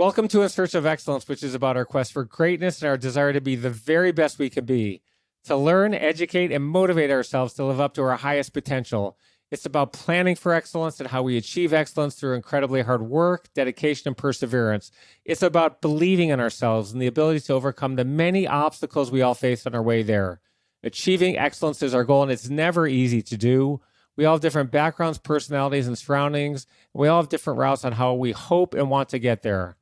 Welcome to In Search of Excellence, which is about our quest for greatness and our desire to be the very best we can be, to learn, educate, and motivate ourselves to live up to our highest potential. It's about planning for excellence and how we achieve excellence through incredibly hard work, dedication, and perseverance. It's about believing in ourselves and the ability to overcome the many obstacles we all face on our way there. Achieving excellence is our goal, and it's never easy to do. We all have different backgrounds, personalities, and surroundings. And we all have different routes on how we hope and want to get there.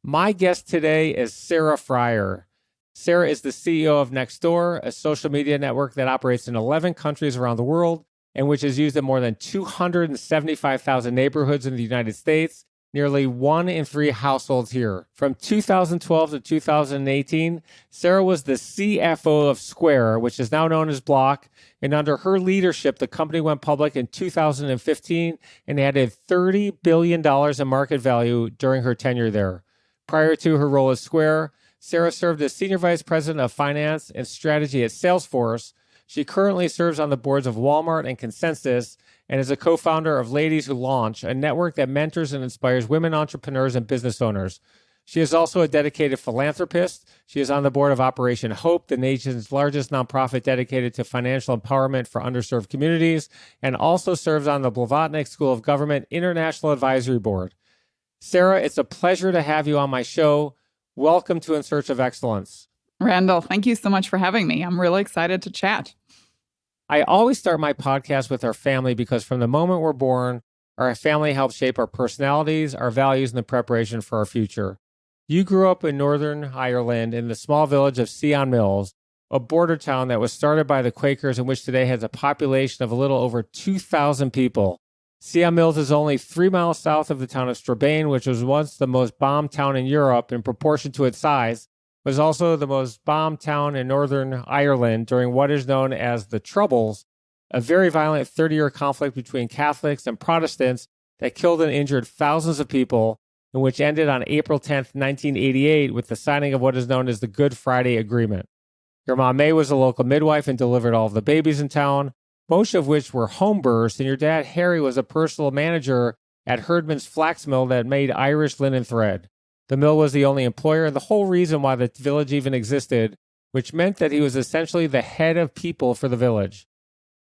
My guest today is Sarah Friar. Sarah is the CEO of Nextdoor, a social media network that operates in 11 countries around the world and which is used in more than 275,000 neighborhoods in the United States, nearly 1 in 3 households here. From 2012 to 2018, Sarah was the CFO of Square, which is now known as Block, and under her leadership, the company went public in 2015 and added $30 billion in market value during her tenure there. Prior to her role at Square, Sarah served as Senior Vice President of Finance and Strategy at Salesforce. She currently serves on the boards of Walmart and Consensus and is a co-founder of Ladies Who Launch, a network that mentors and inspires women entrepreneurs and business owners. She is also a dedicated philanthropist. She is on the board of Operation Hope, the nation's largest nonprofit dedicated to financial empowerment for underserved communities, and also serves on the Blavatnik School of Government International Advisory Board. Sarah, it's a pleasure to have you on my show. Welcome to In Search of Excellence. Randall, thank you so much for having me. I'm really excited to chat. I always start my podcast with our family because from the moment we're born, our family helps shape our personalities, our values, and the preparation for our future. You grew up in Northern Ireland in the small village of Sion Mills, a border town that was started by the Quakers and which today has a population of a little over 2,000 people. Sion Mills is only 3 miles south of the town of Strabane, which was once the most bombed town in Europe in proportion to its size, was also the most bombed town in Northern Ireland during what is known as the Troubles, a very violent 30-year conflict between Catholics and Protestants that killed and injured thousands of people, and which ended on April 10th, 1988, with the signing of what is known as the Good Friday Agreement. Your mom May was a local midwife and delivered all of the babies in town, most of which were home births, and your dad, Harry, was a personal manager at Herdman's flax mill that made Irish linen thread. The mill was the only employer and the whole reason why the village even existed, which meant that he was essentially the head of people for the village.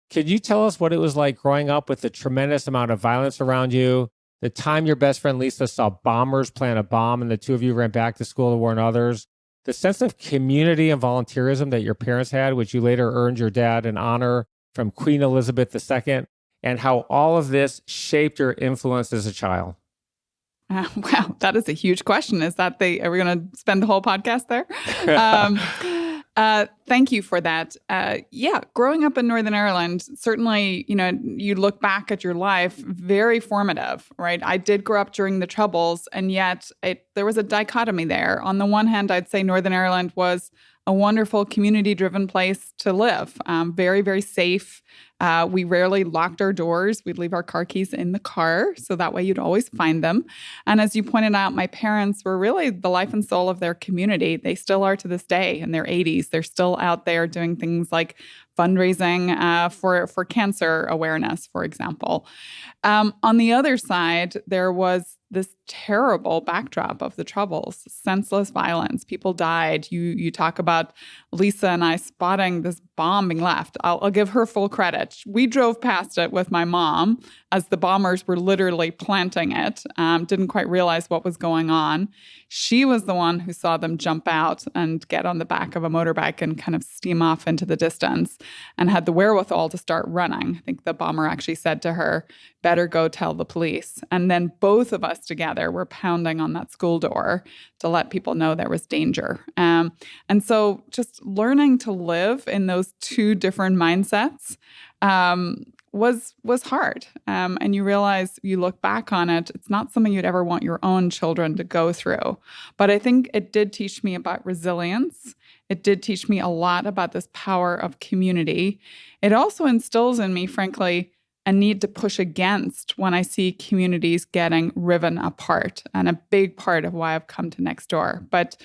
Could you tell us what it was like growing up with the tremendous amount of violence around you, the time your best friend Lisa saw bombers plant a bomb and the two of you ran back to school to warn others, the sense of community and volunteerism that your parents had, which you later earned your dad an honor from Queen Elizabeth II, and how all of this shaped your influence as a child? Wow, that is a huge question. Are we going to spend the whole podcast there? Thank you for that. Growing up in Northern Ireland, certainly, you look back at your life, very formative, right? I did grow up during the Troubles, and yet there was a dichotomy there. On the one hand, I'd say Northern Ireland was a wonderful community-driven place to live, very, very safe. We rarely locked our doors. We'd leave our car keys in the car, so that way you'd always find them. And as you pointed out, my parents were really the life and soul of their community. They still are to this day in their 80s. They're still out there doing things like fundraising for cancer awareness, for example. On the other side, there was this terrible backdrop of the Troubles, senseless violence. People died. You talk about Lisa and I spotting this bomb being left. I'll give her full credit. We drove past it with my mom as the bombers were literally planting it. Didn't quite realize what was going on. She was the one who saw them jump out and get on the back of a motorbike and kind of steam off into the distance and had the wherewithal to start running. I think the bomber actually said to her, "Better go tell the police." And then both of us together were pounding on that school door to let people know there was danger. And so just learning to live in those two different mindsets was hard. And you realize, you look back on it, it's not something you'd ever want your own children to go through. But I think it did teach me about resilience. It did teach me a lot about this power of community. It also instills in me, frankly, a need to push against when I see communities getting riven apart, and a big part of why I've come to Nextdoor. But,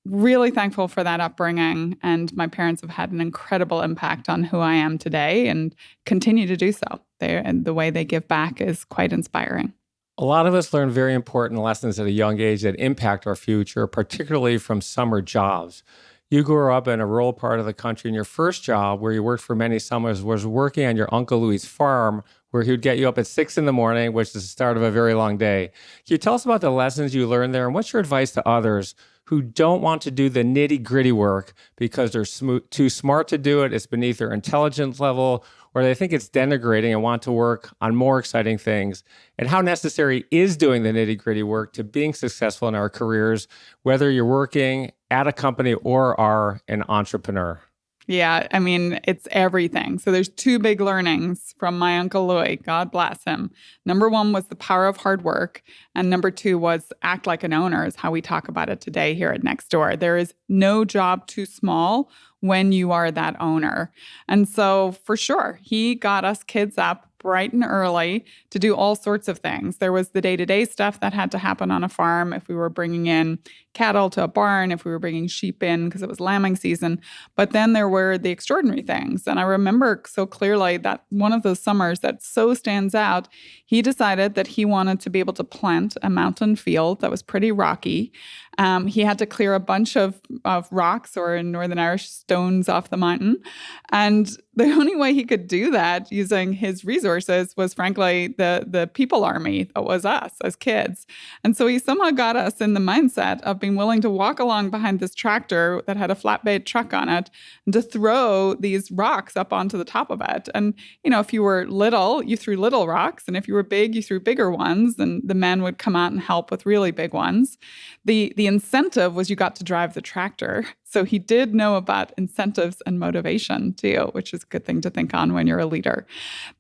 really thankful for that upbringing, and my parents have had an incredible impact on who I am today and continue to do so. And the way they give back is quite inspiring. A lot of us learn very important lessons at a young age that impact our future, particularly from summer jobs. You grew up in a rural part of the country, and your first job, where you worked for many summers, was working on your Uncle Louis's farm, where he would get you up at 6 in the morning, which is the start of a very long day. Can you tell us about the lessons you learned there, and what's your advice to others who don't want to do the nitty-gritty work because they're too smart to do it, it's beneath their intelligence level, or they think it's denigrating and want to work on more exciting things? And how necessary is doing the nitty-gritty work to being successful in our careers, whether you're working at a company or are an entrepreneur? Yeah, I mean, it's everything. So there's two big learnings from my Uncle Louis, God bless him. Number one was the power of hard work. And number two was act like an owner, is how we talk about it today here at Nextdoor. There is no job too small when you are that owner. And so for sure, he got us kids up bright and early to do all sorts of things. There was the day-to-day stuff that had to happen on a farm if we were bringing in cattle to a barn, if we were bringing sheep in because it was lambing season. But then there were the extraordinary things. And I remember so clearly that one of those summers that so stands out, he decided that he wanted to be able to plant a mountain field that was pretty rocky. He had to clear a bunch of rocks, or in Northern Irish, stones off the mountain. And the only way he could do that using his resources was, frankly, the people army that was us as kids. And so he somehow got us in the mindset of being willing to walk along behind this tractor that had a flatbed truck on it and to throw these rocks up onto the top of it. And, you know, if you were little, you threw little rocks. And if you were big, you threw bigger ones. And the men would come out and help with really big ones. The incentive was you got to drive the tractor. So he did know about incentives and motivation too, which is a good thing to think on when you're a leader.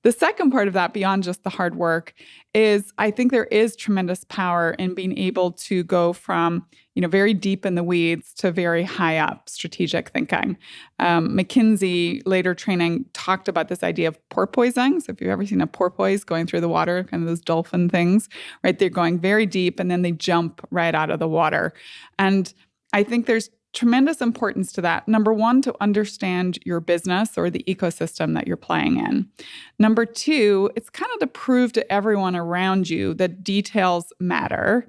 The second part of that, beyond just the hard work, is I think there is tremendous power in being able to go from, very deep in the weeds to very high up strategic thinking. McKinsey later training talked about this idea of porpoising. So if you've ever seen a porpoise going through the water, kind of those dolphin things, right? They're going very deep and then they jump right out of the water. And I think there's tremendous importance to that. Number one, to understand your business or the ecosystem that you're playing in. Number two, it's kind of to prove to everyone around you that details matter.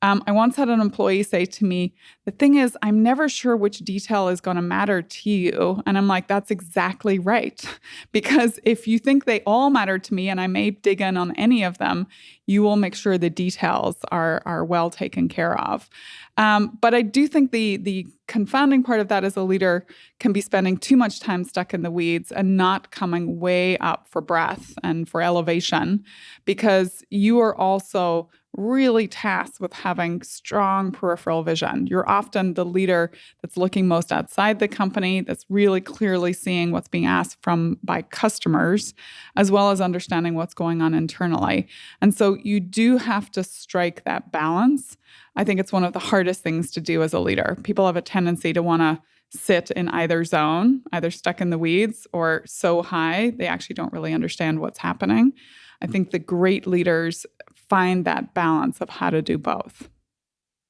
I once had an employee say to me, the thing is, I'm never sure which detail is going to matter to you. And I'm like, that's exactly right. Because if you think they all matter to me and I may dig in on any of them, you will make sure the details are well taken care of. But I do think the confounding part of that as a leader can be spending too much time stuck in the weeds and not coming way up for breath and for elevation, because you are also really tasked with having strong peripheral vision. You're often the leader that's looking most outside the company, that's really clearly seeing what's being asked by customers, as well as understanding what's going on internally. And so you do have to strike that balance. I think it's one of the hardest things to do as a leader. People have a tendency to want to sit in either zone, either stuck in the weeds or so high they actually don't really understand what's happening. I think the great leaders find that balance of how to do both.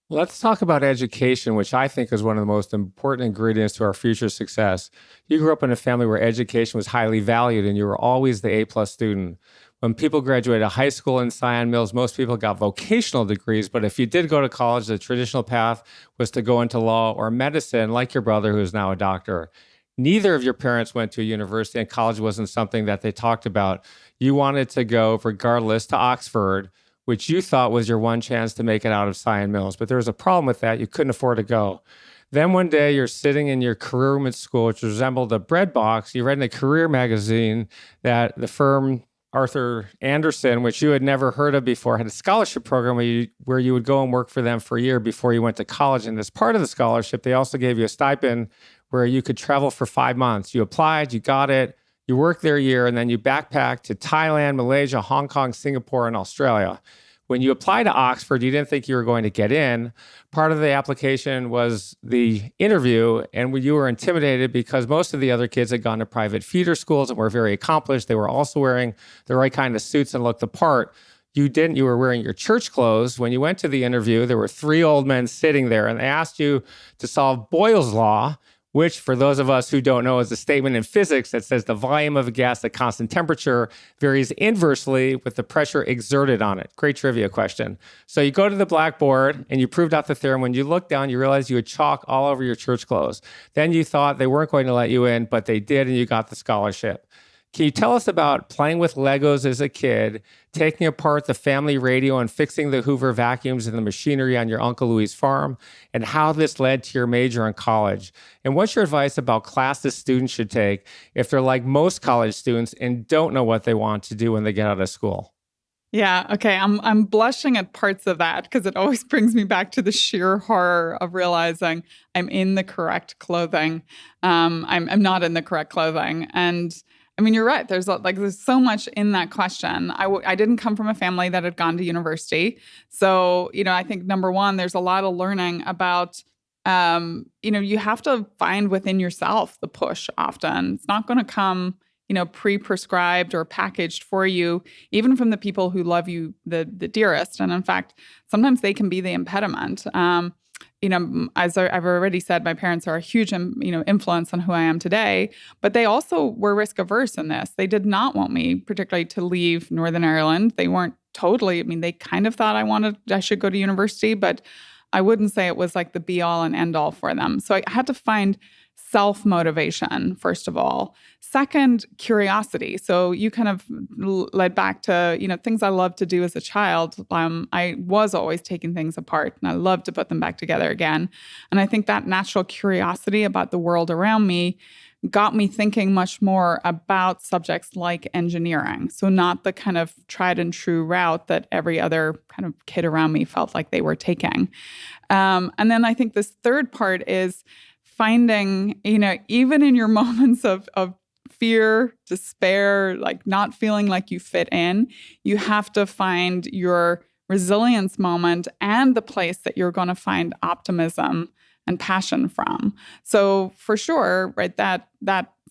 Let's talk about education, which I think is one of the most important ingredients to our future success. You grew up in a family where education was highly valued and you were always the A-plus student. When people graduated high school in Scion Mills, most people got vocational degrees, but if you did go to college, the traditional path was to go into law or medicine, like your brother, who is now a doctor. Neither of your parents went to a university, and college wasn't something that they talked about. You wanted to go, regardless, to Oxford, which you thought was your one chance to make it out of Scion Mills. But there was a problem with that. You couldn't afford to go. Then one day you're sitting in your career room at school, which resembled a bread box. You read in a career magazine that the firm Arthur Andersen, which you had never heard of before, had a scholarship program where you would go and work for them for a year before you went to college. And as part of the scholarship, they also gave you a stipend where you could travel for 5 months. You applied, you got it, you worked there a year, and then you backpacked to Thailand, Malaysia, Hong Kong, Singapore, and Australia. When you applied to Oxford, you didn't think you were going to get in. Part of the application was the interview, and you were intimidated because most of the other kids had gone to private feeder schools and were very accomplished. They were also wearing the right kind of suits and looked the part. You didn't. You were wearing your church clothes. When you went to the interview, there were 3 old men sitting there, and they asked you to solve Boyle's Law, which for those of us who don't know is a statement in physics that says the volume of a gas at constant temperature varies inversely with the pressure exerted on it. Great trivia question. So you go to the blackboard and you proved out the theorem. When you look down, you realize you had chalk all over your church clothes. Then you thought they weren't going to let you in, but they did, and you got the scholarship. Can you tell us about playing with Legos as a kid, taking apart the family radio and fixing the Hoover vacuums and the machinery on your Uncle Louie's farm, and how this led to your major in college? And what's your advice about classes students should take if they're like most college students and don't know what they want to do when they get out of school? Yeah. Okay. I'm blushing at parts of that because it always brings me back to the sheer horror of realizing I'm in the correct clothing. I'm not in the correct clothing. And I mean, you're right. There's so much in that question. I didn't come from a family that had gone to university. So, I think number one, there's a lot of learning about, you have to find within yourself the push often. It's not going to come, pre-prescribed or packaged for you, even from the people who love you the dearest. And in fact, sometimes they can be the impediment. As I've already said, my parents are a huge, influence on who I am today, but they also were risk averse in this. They did not want me particularly to leave Northern Ireland. They weren't totally, they kind of thought I should go to university, but I wouldn't say it was like the be all and end all for them. So I had to find self-motivation, first of all. Second, curiosity. So you kind of led back to, things I loved to do as a child. I was always taking things apart and I loved to put them back together again. And I think that natural curiosity about the world around me got me thinking much more about subjects like engineering. So not the kind of tried and true route that every other kind of kid around me felt like they were taking. And then I think this third part is finding, even in your moments of fear, despair, like not feeling like you fit in, you have to find your resilience moment and the place that you're going to find optimism and passion from. So for sure, right, that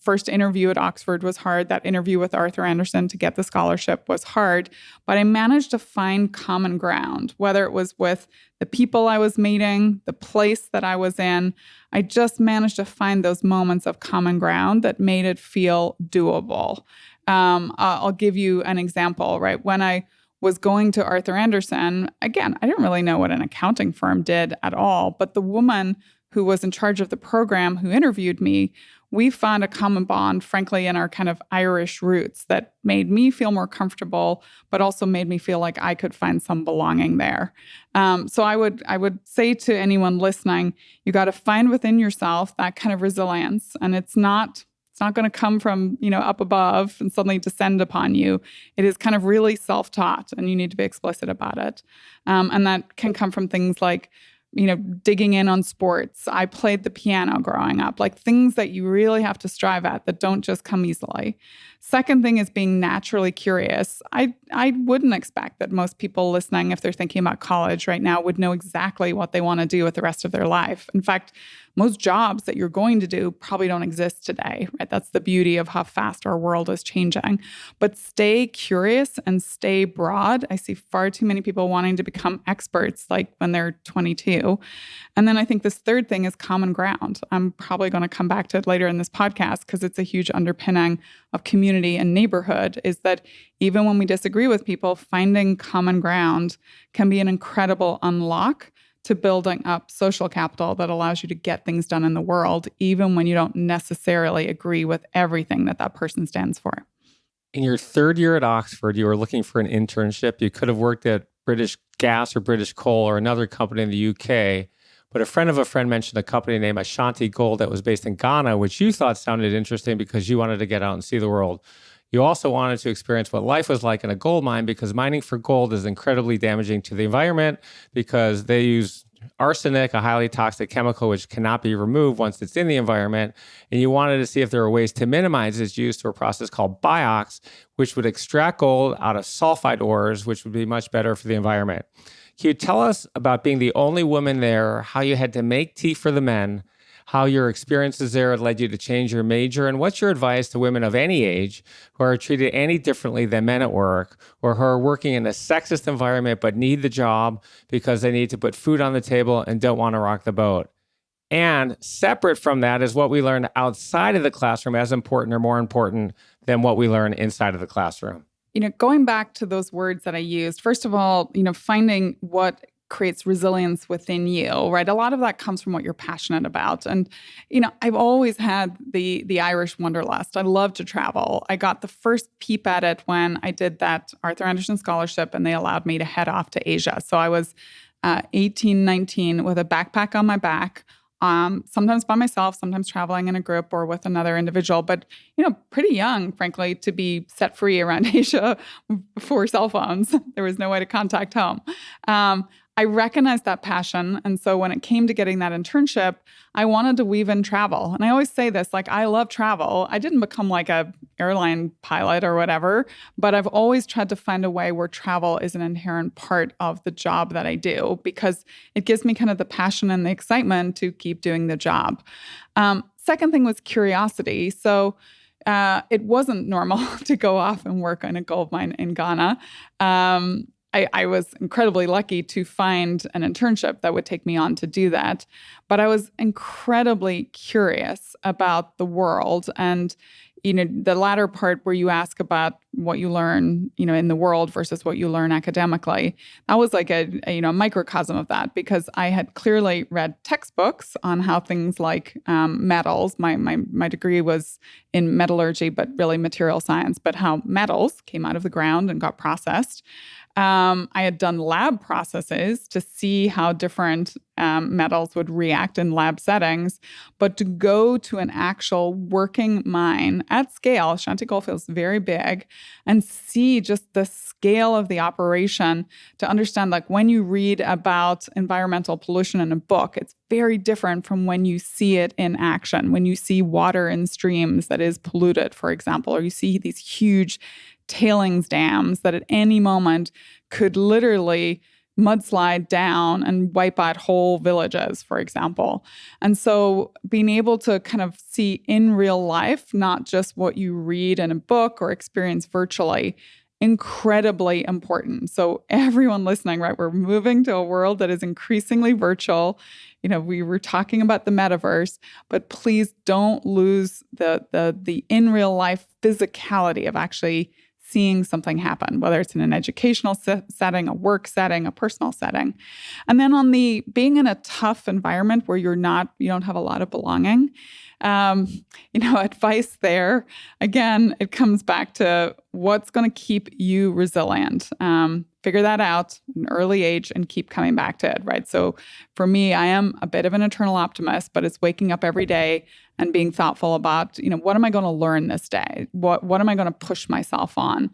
first interview at Oxford was hard. That interview with Arthur Andersen to get the scholarship was hard. But I managed to find common ground, whether it was with the people I was meeting, the place that I was in. I just managed to find those moments of common ground that made it feel doable. I'll give you an example, right? When I was going to Arthur Andersen, again, I didn't really know what an accounting firm did at all, but the woman who was in charge of the program who interviewed me, we found a common bond, frankly, in our kind of Irish roots that made me feel more comfortable, but also made me feel like I could find some belonging there. So I would say to anyone listening, you got to find within yourself that kind of resilience, and it's not going to come from, up above and suddenly descend upon you. It is kind of really self-taught, and you need to be explicit about it. And that can come from things like, digging in on sports. I played the piano growing up, like things that you really have to strive at that don't just come easily. Second thing is being naturally curious. I wouldn't expect that most people listening, if they're thinking about college right now, would know exactly what they want to do with the rest of their life. In fact, most jobs that you're going to do probably don't exist today, right? That's the beauty of how fast our world is changing. But stay curious and stay broad. I see far too many people wanting to become experts like when they're 22. And then I think this third thing is common ground. I'm probably going to come back to it later in this podcast because it's a huge underpinning of community and neighborhood, is that even when we disagree with people, finding common ground can be an incredible unlock to building up social capital that allows you to get things done in the world, even when you don't necessarily agree with everything that person stands for. In your third year at Oxford, you were looking for an internship. You could have worked at British Gas or British Coal or another company in the UK, but a friend of a friend mentioned a company named Ashanti Gold that was based in Ghana, which you thought sounded interesting because you wanted to get out and see the world. You also wanted to experience what life was like in a gold mine because mining for gold is incredibly damaging to the environment because they use arsenic, a highly toxic chemical which cannot be removed once it's in the environment. And you wanted to see if there were ways to minimize its use through a process called BIOX, which would extract gold out of sulfide ores, which would be much better for the environment. Can you tell us about being the only woman there, how you had to make tea for the men, how your experiences there led you to change your major, and what's your advice to women of any age who are treated any differently than men at work, or who are working in a sexist environment but need the job because they need to put food on the table and don't want to rock the boat? And separate from that is what we learn outside of the classroom as important or more important than what we learn inside of the classroom. Going back to those words that I used, first of all, finding what creates resilience within you, right? A lot of that comes from what you're passionate about. And, I've always had the Irish wanderlust. I love to travel. I got the first peep at it when I did that Arthur Andersen scholarship and they allowed me to head off to Asia. So I was 18, 19 with a backpack on my back, sometimes by myself, sometimes traveling in a group or with another individual, but, pretty young, frankly, to be set free around Asia before cell phones. There was no way to contact home. I recognized that passion. And so when it came to getting that internship, I wanted to weave in travel. And I always say this, like, I love travel. I didn't become like a airline pilot or whatever, but I've always tried to find a way where travel is an inherent part of the job that I do because it gives me kind of the passion and the excitement to keep doing the job. Second thing was curiosity. So it wasn't normal to go off and work on a gold mine in Ghana. I was incredibly lucky to find an internship that would take me on to do that. But I was incredibly curious about the world. And, the latter part where you ask about what you learn, in the world versus what you learn academically, that was like a microcosm of that because I had clearly read textbooks on how things like metals, my degree was in metallurgy, but really material science, but how metals came out of the ground and got processed. I had done lab processes to see how different metals would react in lab settings, but to go to an actual working mine at scale, Ashanti Gold is very big, and see just the scale of the operation to understand, like when you read about environmental pollution in a book, it's very different from when you see it in action, when you see water in streams that is polluted, for example, or you see these huge tailings dams that at any moment could literally mudslide down and wipe out whole villages, for example. And so being able to kind of see in real life, not just what you read in a book or experience virtually, incredibly important. So everyone listening, right, we're moving to a world that is increasingly virtual. We were talking about the metaverse, but please don't lose the in real life physicality of actually seeing something happen, whether it's in an educational setting, a work setting, a personal setting. And then on the being in a tough environment where you don't have a lot of belonging, advice there, again, it comes back to what's going to keep you resilient. Figure that out at an early age and keep coming back to it, right? So for me, I am a bit of an eternal optimist, but it's waking up every day and being thoughtful about, what am I going to learn this day? What am I going to push myself on?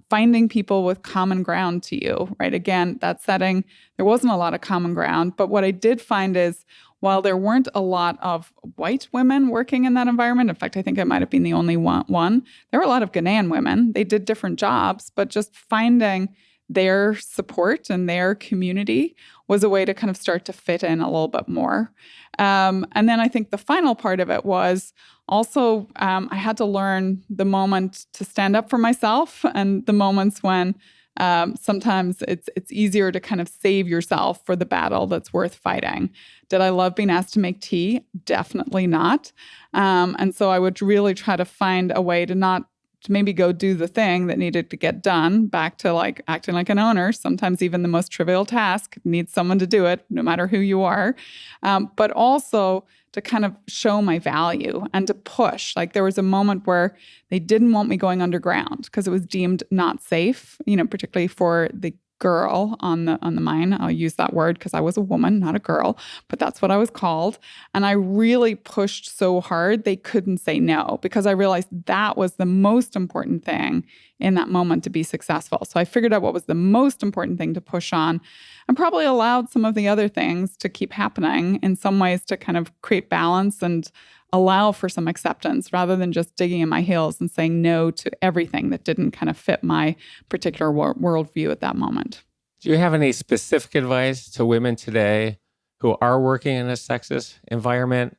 Finding people with common ground to you, right? Again, that setting, there wasn't a lot of common ground, but what I did find is while there weren't a lot of white women working in that environment, in fact, I think I might have been the only one, there were a lot of Ghanaian women. They did different jobs, but just finding their support and their community was a way to kind of start to fit in a little bit more. And then I think the final part of it was also I had to learn the moment to stand up for myself and the moments when sometimes it's easier to kind of save yourself for the battle that's worth fighting. Did I love being asked to make tea? Definitely not. And so I would really try to find a way to maybe go do the thing that needed to get done, back to like acting like an owner. Sometimes even the most trivial task needs someone to do it, no matter who you are. But also to kind of show my value and to push. Like there was a moment where they didn't want me going underground because it was deemed not safe, particularly for the girl on the mine. I'll use that word because I was a woman, not a girl, but that's what I was called. And I really pushed so hard they couldn't say no because I realized that was the most important thing in that moment to be successful. So I figured out what was the most important thing to push on and probably allowed some of the other things to keep happening in some ways to kind of create balance and allow for some acceptance rather than just digging in my heels and saying no to everything that didn't kind of fit my particular worldview at that moment. Do you have any specific advice to women today who are working in a sexist environment?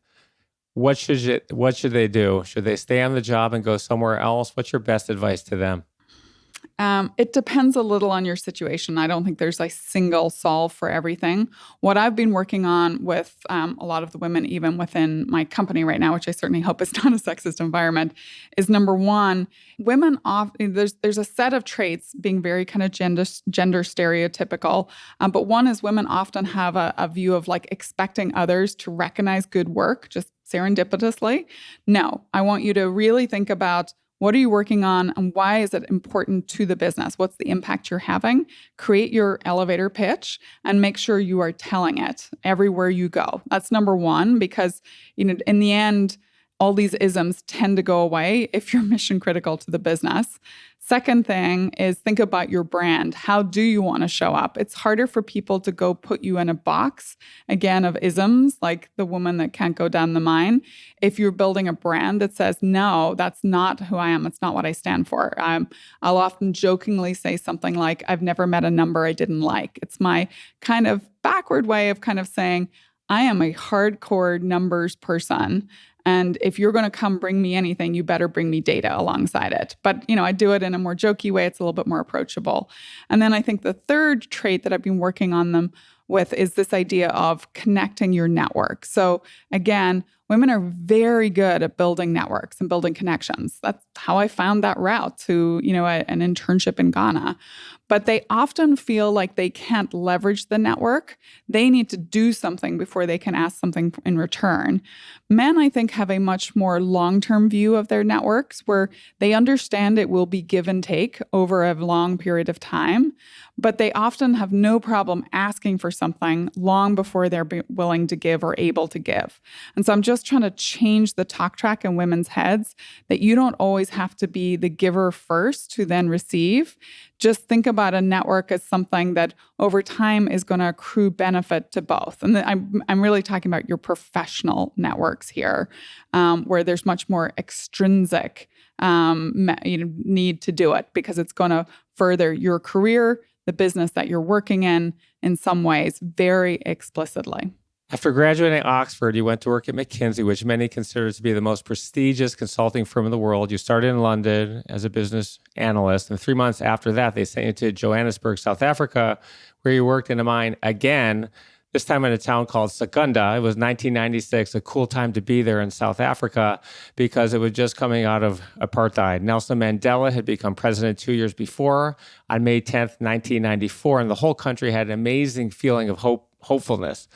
What should they do? Should they stay on the job and go somewhere else? What's your best advice to them? It depends a little on your situation. I don't think there's a single solve for everything. What I've been working on with a lot of the women, even within my company right now, which I certainly hope is not a sexist environment, is number one, women often there's a set of traits being very kind of gender stereotypical. But one is women often have a view of like expecting others to recognize good work just serendipitously. No, I want you to really think about what are you working on and why is it important to the business? What's the impact you're having? Create your elevator pitch and make sure you are telling it everywhere you go. That's number one, because in the end, all these isms tend to go away if you're mission critical to the business. Second thing is think about your brand. How do you want to show up? It's harder for people to go put you in a box, again, of isms, like the woman that can't go down the mine. If you're building a brand that says, no, that's not who I am. It's not what I stand for. I'll often jokingly say something like, I've never met a number I didn't like. It's my kind of backward way of kind of saying, I am a hardcore numbers person. And if you're going to come bring me anything, you better bring me data alongside it. But, I do it in a more jokey way. It's a little bit more approachable. And then I think the third trait that I've been working on them with is this idea of connecting your network. So again, women are very good at building networks and building connections. That's how I found that route to, an internship in Ghana. But they often feel like they can't leverage the network. They need to do something before they can ask something in return. Men, I think, have a much more long-term view of their networks where they understand it will be give and take over a long period of time, but they often have no problem asking for something long before they're willing to give or able to give. And so I'm just trying to change the talk track in women's heads that you don't always have to be the giver first to then receive. Just think about a network as something that over time is going to accrue benefit to both. And I'm really talking about your professional networks here, where there's much more extrinsic need to do it because it's going to further your career, the business that you're working in some ways, very explicitly. After graduating at Oxford, you went to work at McKinsey, which many consider to be the most prestigious consulting firm in the world. You started in London as a business analyst, and 3 months after that, they sent you to Johannesburg, South Africa, where you worked in a mine again, this time in a town called Secunda. It was 1996, a cool time to be there in South Africa because it was just coming out of apartheid. Nelson Mandela had become president 2 years before on May 10th, 1994, and the whole country had an amazing feeling of hopefulness.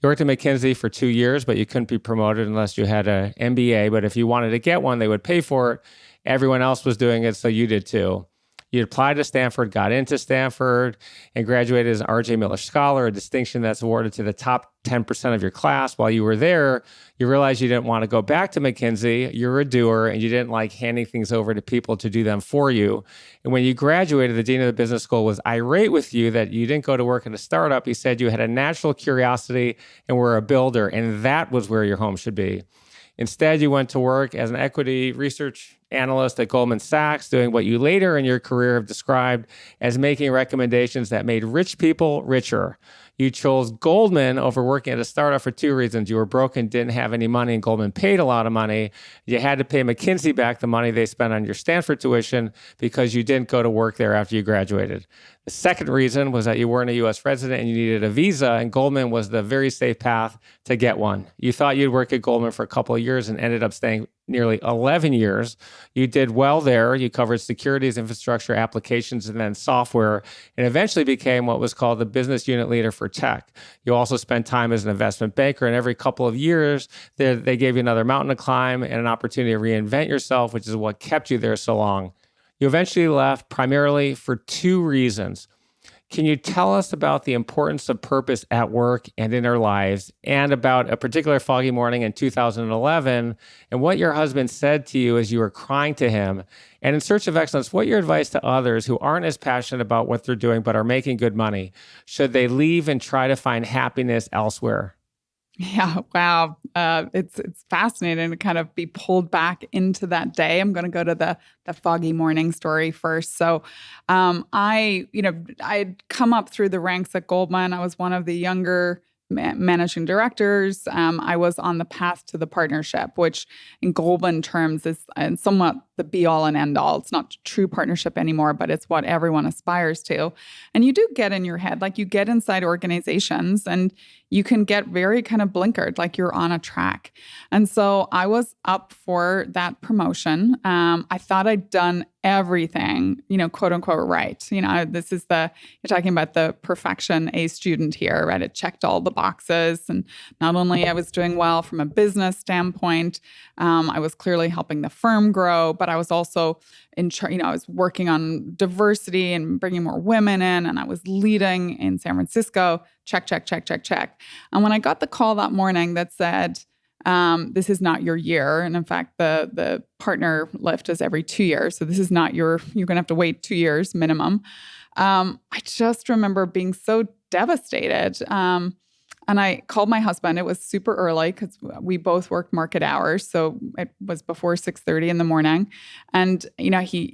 You worked at McKinsey for 2 years, but you couldn't be promoted unless you had an MBA. But if you wanted to get one, they would pay for it. Everyone else was doing it, so you did too. You applied to Stanford, got into Stanford, and graduated as an R.J. Miller Scholar, a distinction that's awarded to the top 10% of your class. While you were there, you realized you didn't want to go back to McKinsey. You're a doer, and you didn't like handing things over to people to do them for you. And when you graduated, the dean of the business school was irate with you that you didn't go to work in a startup. He said you had a natural curiosity and were a builder, and that was where your home should be. Instead, you went to work as an equity research analyst at Goldman Sachs, doing what you later in your career have described as making recommendations that made rich people richer. You chose Goldman over working at a startup for two reasons. You were broke and didn't have any money, and Goldman paid a lot of money. You had to pay McKinsey back the money they spent on your Stanford tuition because you didn't go to work there after you graduated. The second reason was that you weren't a U.S. resident and you needed a visa, and Goldman was the very safe path to get one. You thought you'd work at Goldman for a couple of years and ended up staying nearly 11 years. You did well there. You covered securities, infrastructure, applications, and then software, and eventually became what was called the business unit leader for tech. You also spent time as an investment banker, and every couple of years, they gave you another mountain to climb and an opportunity to reinvent yourself, which is what kept you there so long. You eventually left primarily for two reasons. Can you tell us about the importance of purpose at work and in our lives, and about a particular foggy morning in 2011 and what your husband said to you as you were crying to him? And in search of excellence, what your advice to others who aren't as passionate about what they're doing but are making good money? Should they leave and try to find happiness elsewhere? Yeah, wow. It's fascinating to kind of be pulled back into that day. I'm going to go to the foggy morning story first. So, I'd come up through the ranks at Goldman. I was one of the younger managing directors. I was on the path to the partnership, which in Goldman terms is somewhat the be-all and end-all. It's not true partnership anymore, but it's what everyone aspires to. And you do get in your head, like you get inside organizations and you can get very kind of blinkered, like you're on a track. And so I was up for that promotion. I thought I'd done everything, quote unquote, right. This is you're talking about the perfection A student here, right? It checked all the boxes. And not only I was doing well from a business standpoint, I was clearly helping the firm grow, but I was also in charge, I was working on diversity and bringing more women in, and I was leading in San Francisco. Check, check, check, check, check. And when I got the call that morning that said, this is not your year. And in fact, the partner lift is every 2 years. So this is not you're going to have to wait 2 years minimum. I just remember being so devastated. And I called my husband. It was super early because we both worked market hours. So it was before 6:30 in the morning. And,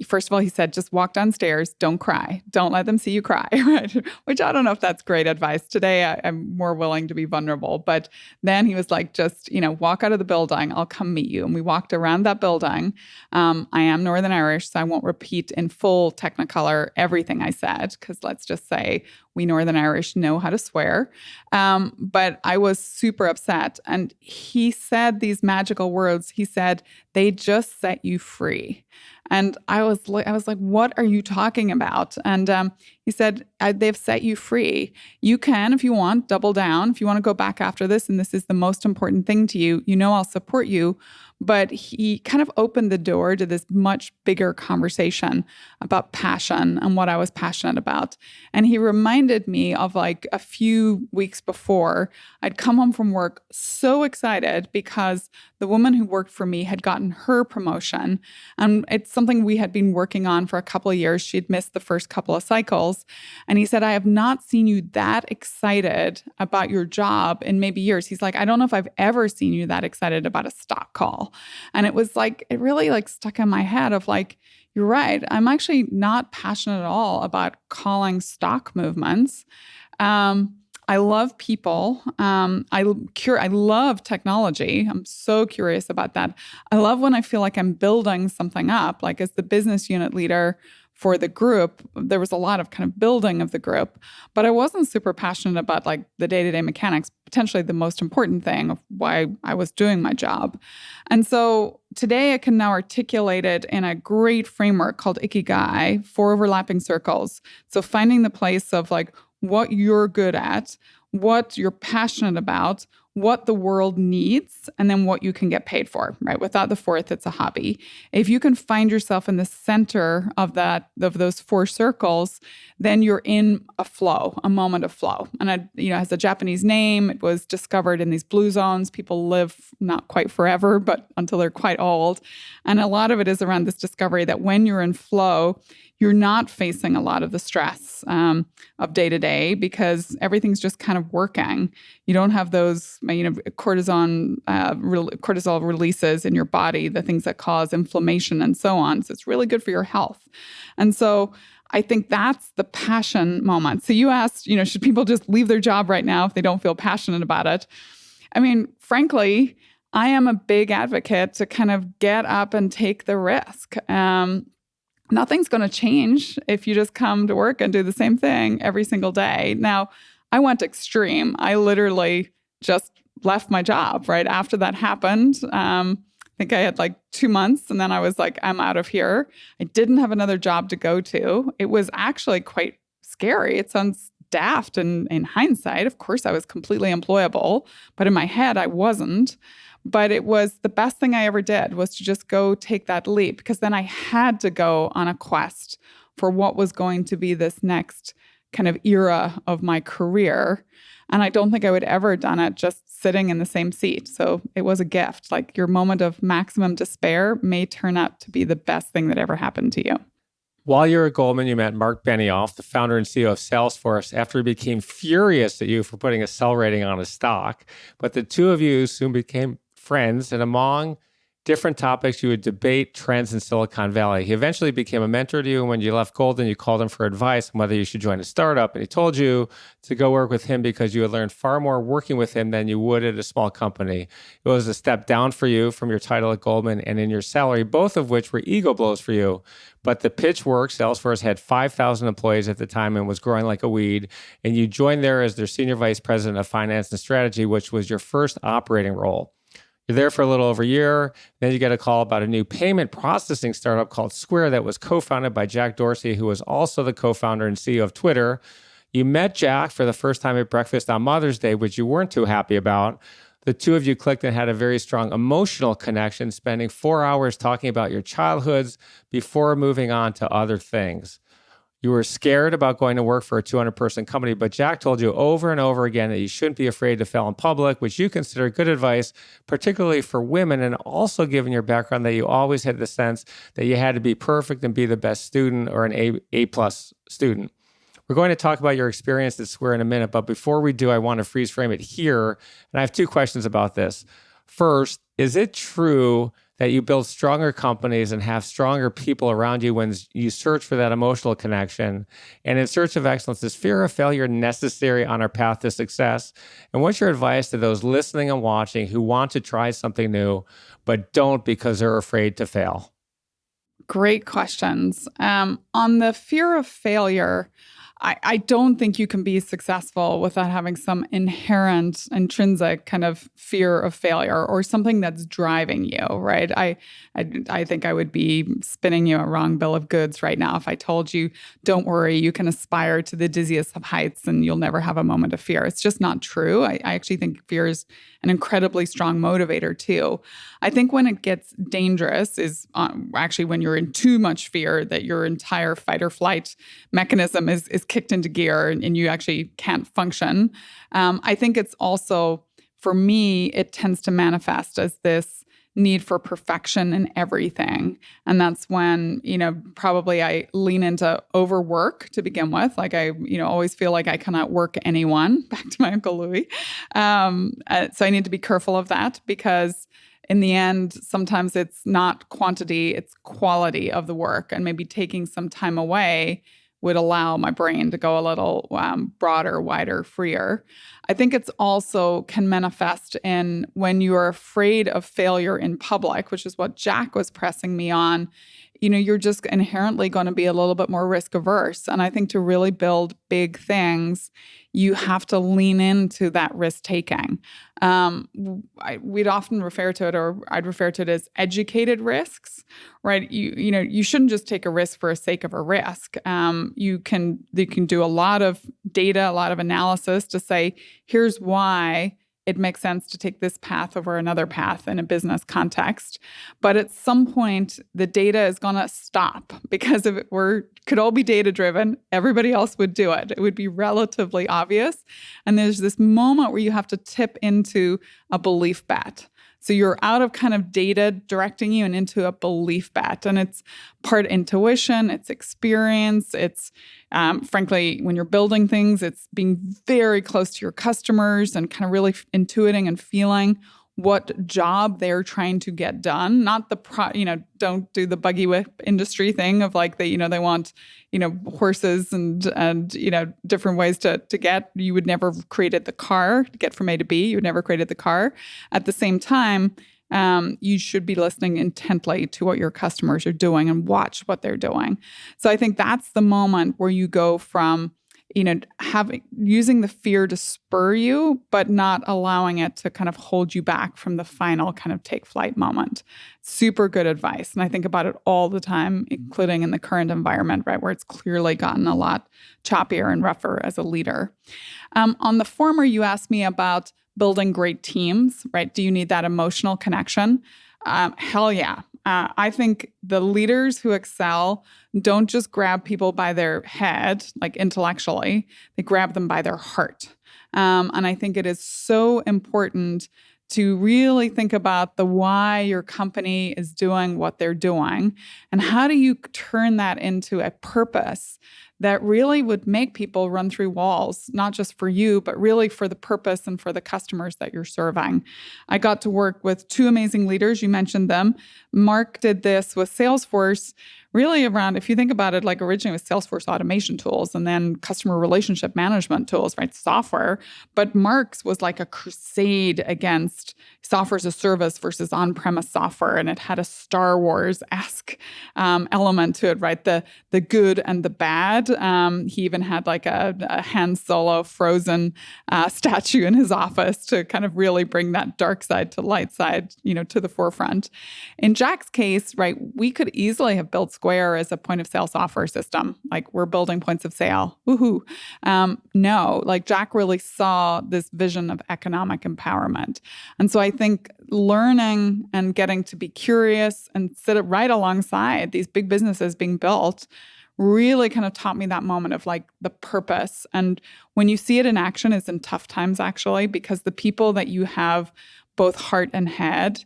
first of all, he said, just walk downstairs. Don't cry. Don't let them see you cry. Right? Which I don't know if that's great advice. Today, I'm more willing to be vulnerable. But then he was like, just, walk out of the building. I'll come meet you. And we walked around that building. I am Northern Irish, so I won't repeat in full Technicolor everything I said, because let's just say we Northern Irish know how to swear. But I was super upset. And he said these magical words. He said, they just set you free. And I was like, what are you talking about? And he said, they've set you free. You can, if you want, double down. If you want to go back after this, and this is the most important thing to you, I'll support you. But he kind of opened the door to this much bigger conversation about passion and what I was passionate about. And he reminded me of like a few weeks before, I'd come home from work so excited because the woman who worked for me had gotten her promotion. And it's something we had been working on for a couple of years. She'd missed the first couple of cycles. And he said, I have not seen you that excited about your job in maybe years. He's like, I don't know if I've ever seen you that excited about a stock call. And it was like, it really like stuck in my head of like, you're right. I'm actually not passionate at all about calling stock movements. I love people. I love technology. I'm so curious about that. I love when I feel like I'm building something up, like as the business unit leader for the group, there was a lot of kind of building of the group, but I wasn't super passionate about like the day-to-day mechanics, potentially the most important thing of why I was doing my job. And so today I can now articulate it in a great framework called Ikigai, 4 overlapping circles. So finding the place of like what you're good at, what you're passionate about, what the world needs, and then what you can get paid for, right? Without the fourth, it's a hobby. If you can find yourself in the center of those 4 circles, then you're in a flow, a moment of flow. And it has a Japanese name. It was discovered in these blue zones. People live not quite forever, but until they're quite old. And a lot of it is around this discovery that when you're in flow, you're not facing a lot of the stress of day to day because everything's just kind of working. You don't have those, cortisol releases in your body, the things that cause inflammation and so on. So it's really good for your health. And so I think that's the passion moment. So you asked, should people just leave their job right now if they don't feel passionate about it? I mean, frankly, I am a big advocate to kind of get up and take the risk. Nothing's going to change if you just come to work and do the same thing every single day. Now, I went extreme. I literally just left my job right after that happened. I think I had like 2 months and then I was like, I'm out of here. I didn't have another job to go to. It was actually quite scary. It sounds daft in hindsight. Of course, I was completely employable, but in my head, I wasn't. But it was the best thing I ever did was to just go take that leap because then I had to go on a quest for what was going to be this next kind of era of my career. And I don't think I would ever have done it just sitting in the same seat. So it was a gift. Like your moment of maximum despair may turn out to be the best thing that ever happened to you. While you were at Goldman, you met Mark Benioff, the founder and CEO of Salesforce, after he became furious at you for putting a sell rating on his stock. But the two of you soon became friends, and among different topics. You would debate trends in Silicon Valley. He eventually became a mentor to you. And when you left Goldman, you called him for advice on whether you should join a startup. And he told you to go work with him because you would learn far more working with him than you would at a small company. It was a step down for you from your title at Goldman and in your salary, both of which were ego blows for you. But the pitch worked. Salesforce had 5,000 employees at the time and was growing like a weed. And you joined there as their senior vice president of finance and strategy, which was your first operating role. You're there for a little over a year. Then you get a call about a new payment processing startup called Square that was co-founded by Jack Dorsey, who was also the co-founder and CEO of Twitter. You met Jack for the first time at breakfast on Mother's Day, which you weren't too happy about. The two of you clicked and had a very strong emotional connection, spending 4 hours talking about your childhoods before moving on to other things. You were scared about going to work for a 200-person company, but Jack told you over and over again that you shouldn't be afraid to fail in public, which you consider good advice, particularly for women, and also given your background that you always had the sense that you had to be perfect and be the best student or an A-plus student. We're going to talk about your experience at Square in a minute, but before we do, I want to freeze frame it here, and I have two questions about this. First, is it true that you build stronger companies and have stronger people around you when you search for that emotional connection? And in search of excellence, is fear of failure necessary on our path to success? And what's your advice to those listening and watching who want to try something new, but don't because they're afraid to fail? Great questions. On the fear of failure, I don't think you can be successful without having some inherent, intrinsic kind of fear of failure or something that's driving you, right? I think I would be spinning you a wrong bill of goods right now if I told you, don't worry, you can aspire to the dizziest of heights and you'll never have a moment of fear. It's just not true. I actually think fear is an incredibly strong motivator too. I think when it gets dangerous is actually when you're in too much fear that your entire fight or flight mechanism is kicked into gear and you actually can't function. I think it's also, for me, it tends to manifest as this need for perfection in everything. And that's when, probably I lean into overwork to begin with. Like I, always feel like I cannot work anyone, back to my Uncle Louis. So I need to be careful of that because in the end, sometimes it's not quantity, it's quality of the work. And maybe taking some time away would allow my brain to go a little broader, wider, freer. I think it's also can manifest in when you are afraid of failure in public, which is what Jack was pressing me on. You're just inherently going to be a little bit more risk averse. And I think to really build big things, you have to lean into that risk taking. We'd often refer to it, or I'd refer to it as educated risks, right? You shouldn't just take a risk for the sake of a risk. You can do a lot of data, a lot of analysis to say, here's why it makes sense to take this path over another path in a business context. But at some point, the data is going to stop because if it could all be data-driven, everybody else would do it. It would be relatively obvious. And there's this moment where you have to tip into a belief bet. So you're out of kind of data directing you and into a belief bet. And it's part intuition, it's experience, it's frankly, when you're building things, it's being very close to your customers and kind of really intuiting and feeling what job they're trying to get done. Not don't do the buggy whip industry thing of like they want, horses and different ways to get. You would never have created the car to get from A to B. You would never created the car. At the same time, you should be listening intently to what your customers are doing and watch what they're doing. So I think that's the moment where you go from using the fear to spur you, but not allowing it to kind of hold you back from the final kind of take flight moment. Super good advice. And I think about it all the time, including in the current environment, right, where it's clearly gotten a lot choppier and rougher as a leader. On the former, you asked me about building great teams, right? Do you need that emotional connection? Hell yeah. I think the leaders who excel don't just grab people by their head, like intellectually, they grab them by their heart. And I think it is so important to really think about the why your company is doing what they're doing and how do you turn that into a purpose that really would make people run through walls, not just for you, but really for the purpose and for the customers that you're serving. I got to work with two amazing leaders. You mentioned them. Mark did this with Salesforce, really around, if you think about it, like originally with Salesforce automation tools and then customer relationship management tools, right? Software. But Mark's was like a crusade against software as a service versus on-premise software. And it had a Star Wars-esque element to it, right? The good and the bad. He even had like a Han Solo frozen statue in his office to kind of really bring that dark side to light side, to the forefront. In Jack's case, right, we could easily have built Square as a point of sale software system. Like we're building points of sale. Woohoo. No, like Jack really saw this vision of economic empowerment. And so I think learning and getting to be curious and sit right alongside these big businesses being built really kind of taught me that moment of like the purpose. And when you see it in action, it's in tough times actually, because the people that you have both heart and head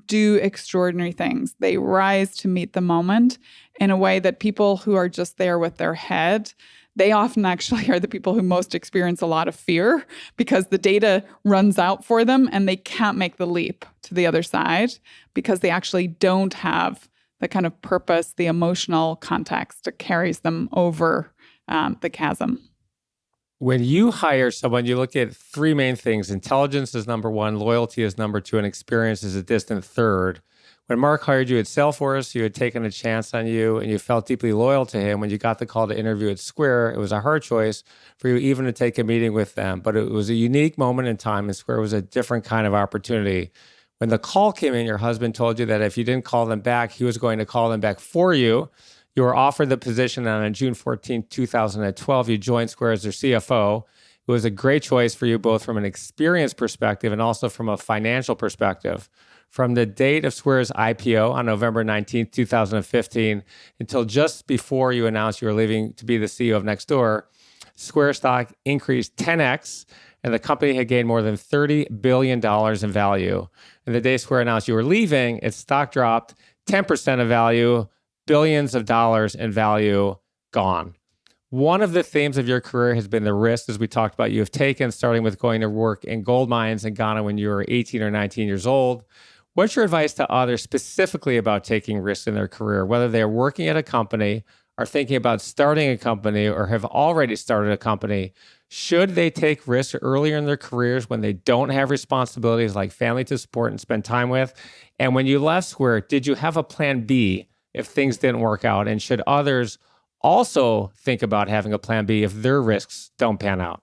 do extraordinary things. They rise to meet the moment in a way that people who are just there with their head, they often actually are the people who most experience a lot of fear because the data runs out for them and they can't make the leap to the other side because they actually don't have the kind of purpose, the emotional context that carries them over the chasm. When you hire someone, you look at three main things. Intelligence is number one, loyalty is number two, and experience is a distant third. When Mark hired you at Salesforce, you had taken a chance on you and you felt deeply loyal to him. When you got the call to interview at Square, it was a hard choice for you even to take a meeting with them. But it was a unique moment in time, and Square was a different kind of opportunity. When the call came in, your husband told you that if you didn't call them back, he was going to call them back for you. You were offered the position, and on June 14, 2012, you joined Square as their CFO. It was a great choice for you, both from an experience perspective and also from a financial perspective. From the date of Square's IPO on November 19, 2015, until just before you announced you were leaving to be the CEO of Nextdoor, Square stock increased 10x, and the company had gained more than $30 billion in value. And the day Square announced you were leaving, its stock dropped 10% of value, billions of dollars in value gone. One of the themes of your career has been the risks, as we talked about, you have taken, starting with going to work in gold mines in Ghana when you were 18 or 19 years old. What's your advice to others specifically about taking risks in their career, whether they're working at a company, are thinking about starting a company, or have already started a company? Should they take risks earlier in their careers when they don't have responsibilities like family to support and spend time with? And when you left Square, did you have a plan B if things didn't work out? And should others also think about having a plan B if their risks don't pan out?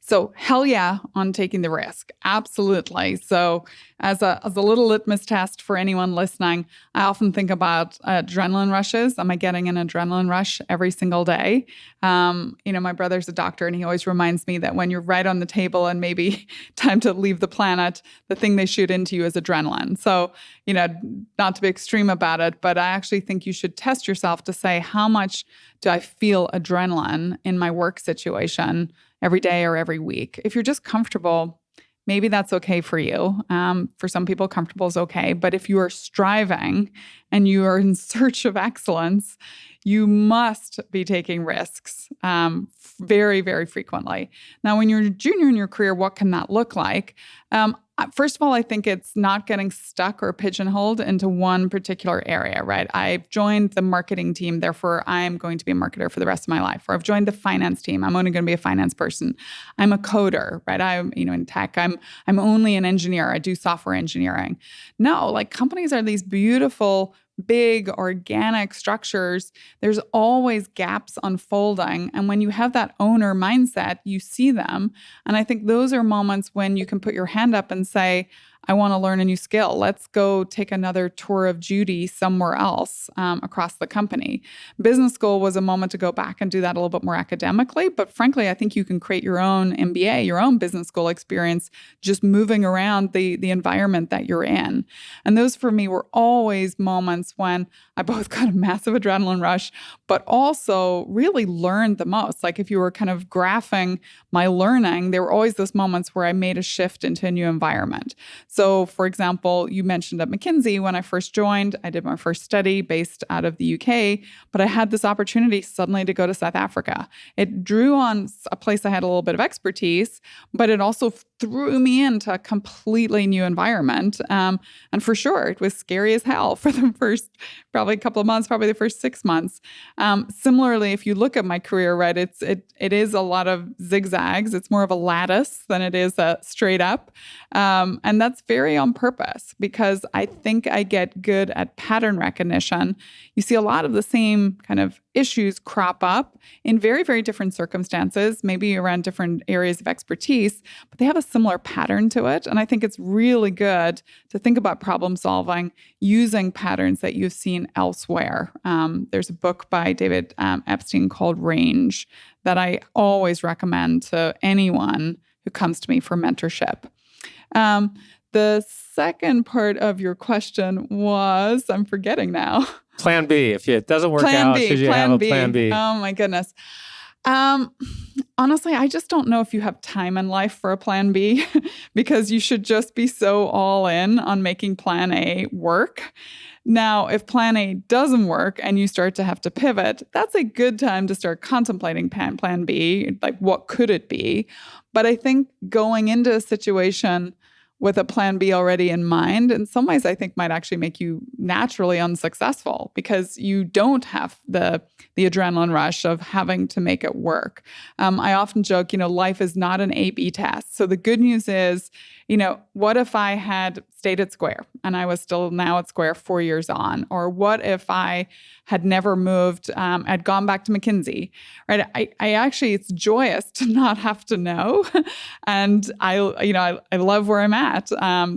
So hell yeah on taking the risk. Absolutely. So as a little litmus test for anyone listening, I often think about adrenaline rushes. Am I getting an adrenaline rush every single day? My brother's a doctor and he always reminds me that when you're right on the table and maybe time to leave the planet, the thing they shoot into you is adrenaline. So, not to be extreme about it, but I actually think you should test yourself to say, how much do I feel adrenaline in my work situation every day or every week? If you're just comfortable, maybe that's okay for you. For some people, comfortable is okay. But if you are striving and you are in search of excellence, you must be taking risks very, very frequently. Now, when you're a junior in your career, what can that look like? First of all, I think it's not getting stuck or pigeonholed into one particular area, right? I've joined the marketing team, therefore I'm going to be a marketer for the rest of my life. Or I've joined the finance team, I'm only going to be a finance person. I'm a coder, right? I'm, in tech, I'm only an engineer. I do software engineering. No, like companies are these beautiful, big organic structures. There's always gaps unfolding. And when you have that owner mindset, you see them. And I think those are moments when you can put your hand up and say, I want to learn a new skill. Let's go take another tour of duty somewhere else across the company. Business school was a moment to go back and do that a little bit more academically. But frankly, I think you can create your own MBA, your own business school experience, just moving around the environment that you're in. And those for me were always moments when I both got a massive adrenaline rush, but also really learned the most. Like if you were kind of graphing my learning, there were always those moments where I made a shift into a new environment. So, for example, you mentioned at McKinsey, when I first joined, I did my first study based out of the UK, but I had this opportunity suddenly to go to South Africa. It drew on a place I had a little bit of expertise, but it also threw me into a completely new environment. And for sure, it was scary as hell for the first probably a couple of months, probably the first 6 months. Similarly, if you look at my career, right, it is a lot of zigzags. It's more of a lattice than it is a straight up. And that's very on purpose because I think I get good at pattern recognition. You see a lot of the same kind of issues crop up in very, very different circumstances, maybe around different areas of expertise, but they have a similar pattern to it. And I think it's really good to think about problem solving using patterns that you've seen elsewhere. There's a book by David Epstein called Range that I always recommend to anyone who comes to me for mentorship. The second part of your question was, I'm forgetting now. Plan B. If it doesn't work out, should you have a plan B? Oh my goodness. Honestly, I just don't know if you have time in life for a plan B because you should just be so all in on making plan A work. Now, if plan A doesn't work and you start to have to pivot, that's a good time to start contemplating plan B, like what could it be? But I think going into a situation with a plan B already in mind, in some ways, I think might actually make you naturally unsuccessful because you don't have the adrenaline rush of having to make it work. I often joke, life is not an A/B test. So the good news is, what if I had stayed at Square and I was still now at Square 4 years on? Or what if I had never moved, I'd gone back to McKinsey, right? I actually, it's joyous to not have to know. And I love where I'm at.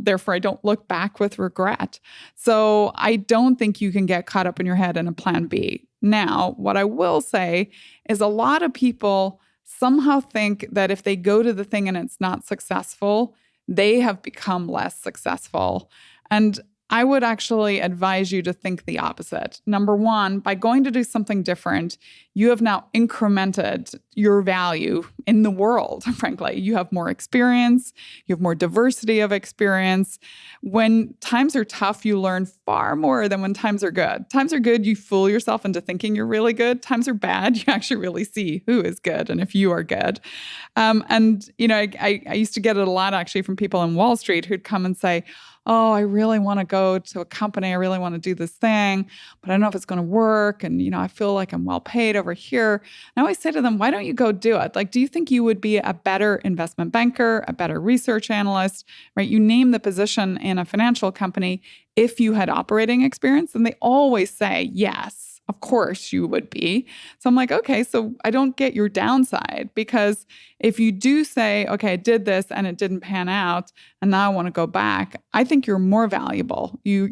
Therefore, I don't look back with regret. So I don't think you can get caught up in your head in a plan B. Now, what I will say is a lot of people somehow think that if they go to the thing and it's not successful, they have become less successful. And I would actually advise you to think the opposite. Number one, by going to do something different, you have now incremented your value in the world, frankly. You have more experience, you have more diversity of experience. When times are tough, you learn far more than when times are good. Times are good, you fool yourself into thinking you're really good. Times are bad, you actually really see who is good and if you are good. I used to get it a lot actually from people on Wall Street who'd come and say, oh, I really want to go to a company. I really want to do this thing, but I don't know if it's going to work. And, I feel like I'm well paid over here. And I always say to them, why don't you go do it? Like, do you think you would be a better investment banker, a better research analyst, right? You name the position in a financial company if you had operating experience. And they always say, yes. Of course you would be. So I'm like, okay, so I don't get your downside because if you do say, okay, I did this and it didn't pan out and now I want to go back, I think you're more valuable. You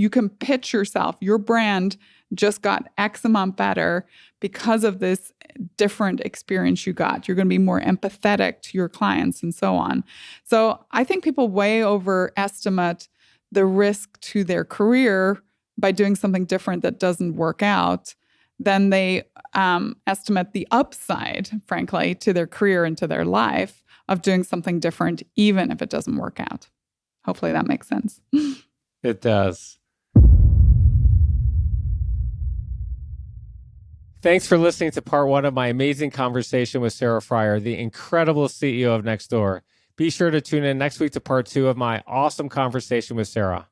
can pitch yourself. Your brand just got X amount better because of this different experience you got. You're going to be more empathetic to your clients and so on. So I think people way overestimate the risk to their career by doing something different that doesn't work out, then they estimate the upside, frankly, to their career and to their life of doing something different, even if it doesn't work out. Hopefully that makes sense. It does. Thanks for listening to part one of my amazing conversation with Sarah Friar, the incredible CEO of Nextdoor. Be sure to tune in next week to part two of my awesome conversation with Sarah.